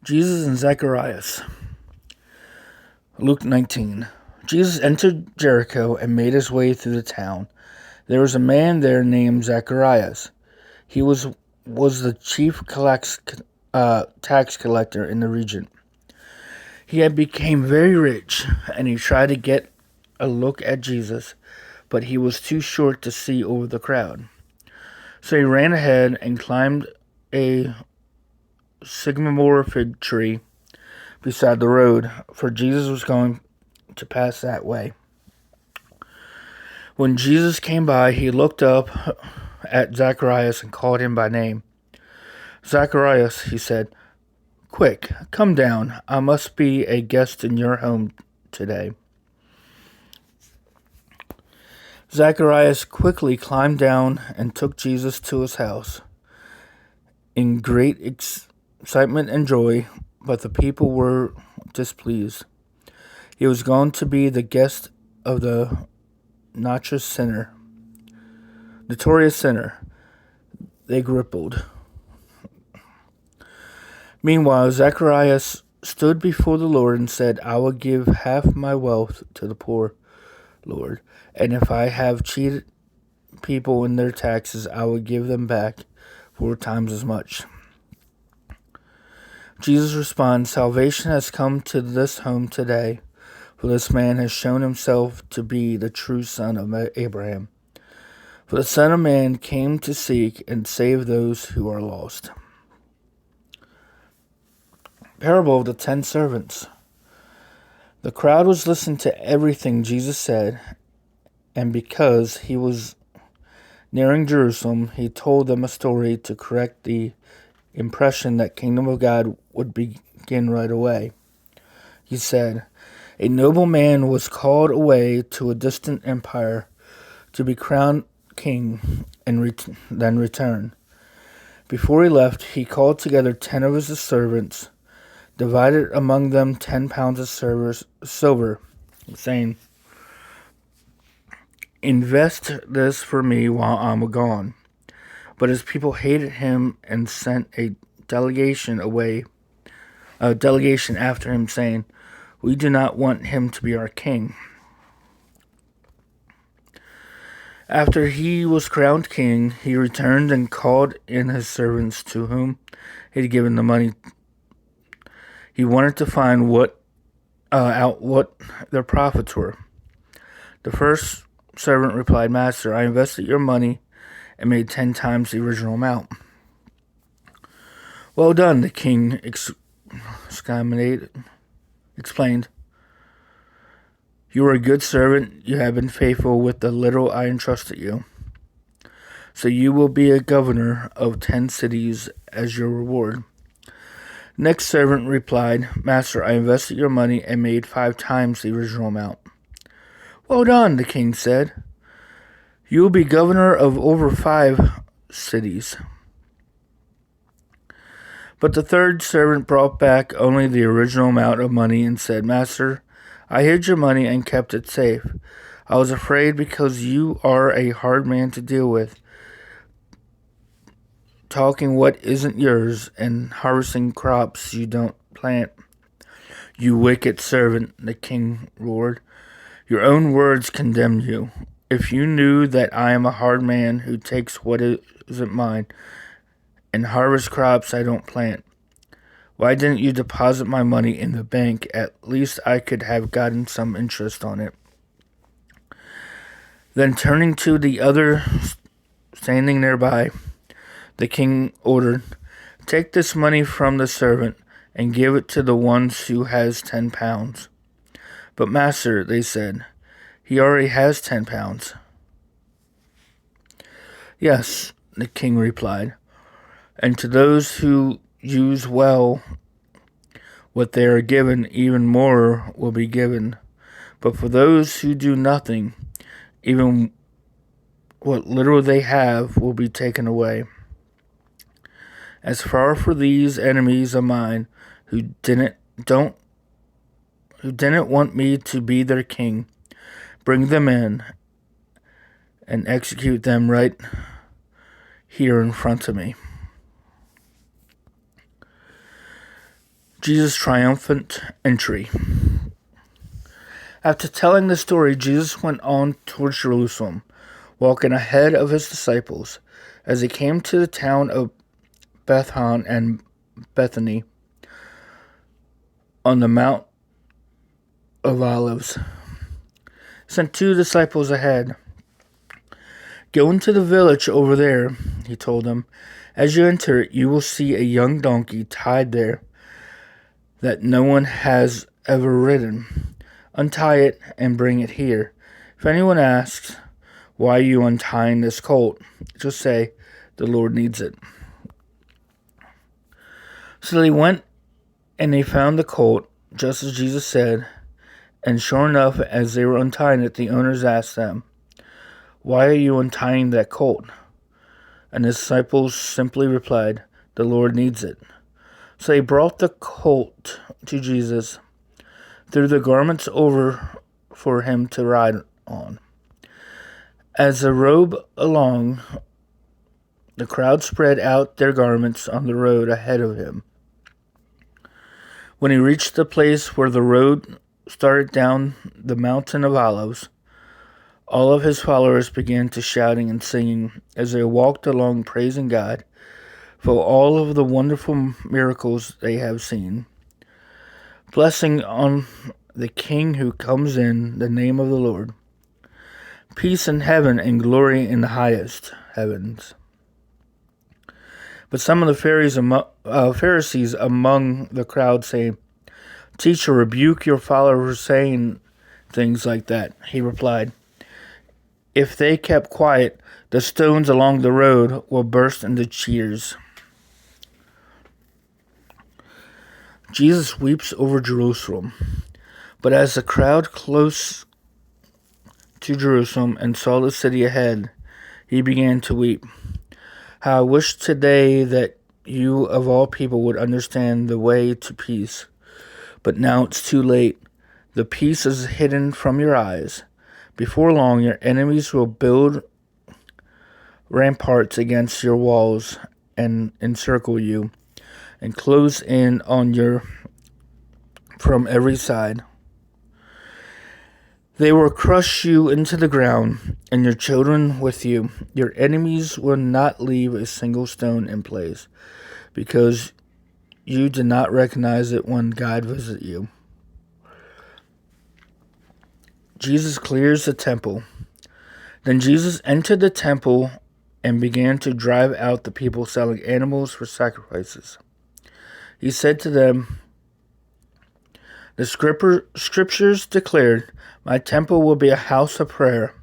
Jesus and Zacharias. Luke 19. Jesus entered Jericho and made his way through the town. There was a man there named Zacharias. He was the chief tax collector in the region. He had become very rich, and he tried to get a look at Jesus, but he was too short to see over the crowd. So he ran ahead and climbed a sycamore fig tree beside the road, for Jesus was going to pass that way. When Jesus came by, he looked up at Zacharias and called him by name. "Zacharias," he said, "quick, come down. I must be a guest in your home today." Zacharias quickly climbed down and took Jesus to his house in great excitement and joy, but the people were displeased. He was going to be the guest of the notorious sinner. They grumbled. Meanwhile, Zacharias stood before the Lord and said, "I will give half my wealth to the poor, Lord, and if I have cheated people in their taxes, I will give them back 4 times as much." Jesus responds, "Salvation has come to this home today, for this man has shown himself to be the true son of Abraham. For the Son of Man came to seek and save those who are lost." Parable of the 10 servants. The crowd was listening to everything Jesus said, and because he was nearing Jerusalem, he told them a story to correct the impression that kingdom of God would begin right away. He said, "A noble man was called away to a distant empire to be crowned king and then return. Before he left, he called together 10 of his servants, divided among them 10 pounds of silver, saying, 'Invest this for me while I'm gone.' But his people hated him and sent a delegation after him, saying, 'We do not want him to be our king.' After he was crowned king, he returned and called in his servants to whom he had given the money. He wanted to find out what their profits were. The first servant replied, 'Master, I invested your money and made 10 times the original amount.' 'Well done,' the king explained. 'You are a good servant. You have been faithful with the little I entrusted you. So you will be a governor of 10 cities as your reward.' Next servant replied, 'Master, I invested your money and made 5 times the original amount.' 'Well done,' the king said. 'You will be governor of over 5 cities.' But the third servant brought back only the original amount of money and said, 'Master, I hid your money and kept it safe. I was afraid because you are a hard man to deal with, talking what isn't yours and harvesting crops you don't plant.' 'You wicked servant,' the king roared. 'Your own words condemn you. If you knew that I am a hard man who takes what isn't mine and harvests crops I don't plant, why didn't you deposit my money in the bank? At least I could have gotten some interest on it.' Then turning to the other standing nearby, the king ordered, 'Take this money from the servant and give it to the one who has 10 pounds. "But master,' they said, 'he already has 10 pounds. "'Yes,' the king replied, 'and to those who use well what they are given, even more will be given. But for those who do nothing, even what little they have will be taken away. As far for these enemies of mine who didn't want me to be their king, bring them in and execute them right here in front of me.'" Jesus' triumphant entry. After telling the story, Jesus went on towards Jerusalem, walking ahead of his disciples. As he came to the town of Bethany and Bethany on the Mount of Olives, he sent 2 disciples ahead. "Go into the village over there," he told them. "As you enter it, you will see a young donkey tied there that no one has ever ridden. Untie it and bring it here. If anyone asks, 'Why are you untying this colt?' just say, 'The Lord needs it.'" So they went and they found the colt, just as Jesus said. And sure enough, as they were untying it, the owners asked them, "Why are you untying that colt?" And the disciples simply replied, "The Lord needs it." So they brought the colt to Jesus, threw the garments over for him to ride on. As they rode along, the crowd spread out their garments on the road ahead of him. When he reached the place where the road started down the Mountain of Olives, all of his followers began to shouting and singing as they walked along, praising God for all of the wonderful miracles they have seen. "Blessing on the King who comes in the name of the Lord. Peace in heaven and glory in the highest heavens." But some of the Pharisees among the crowd say, "Teacher, rebuke your followers saying things like that." He replied, "If they kept quiet, the stones along the road will burst into cheers." Jesus weeps over Jerusalem. But as the crowd close to Jerusalem and saw the city ahead, he began to weep. "How I wish today that you of all people would understand the way to peace. But now it's too late. The peace is hidden from your eyes. Before long, your enemies will build ramparts against your walls and encircle you and close in on you from every side. They will crush you into the ground, and your children with you. Your enemies will not leave a single stone in place, because you did not recognize it when God visited you." Jesus clears the temple. Then Jesus entered the temple and began to drive out the people selling animals for sacrifices. He said to them, "The scriptures declared, 'My temple will be a house of prayer,'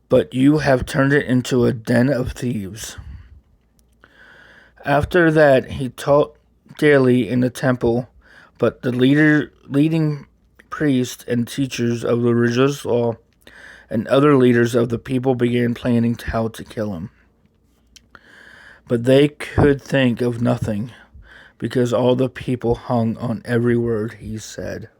but you have turned it into a den of thieves." After that, he taught daily in the temple, but the leading priests and teachers of the religious law and other leaders of the people began planning how to kill him. But they could think of nothing, because all the people hung on every word he said.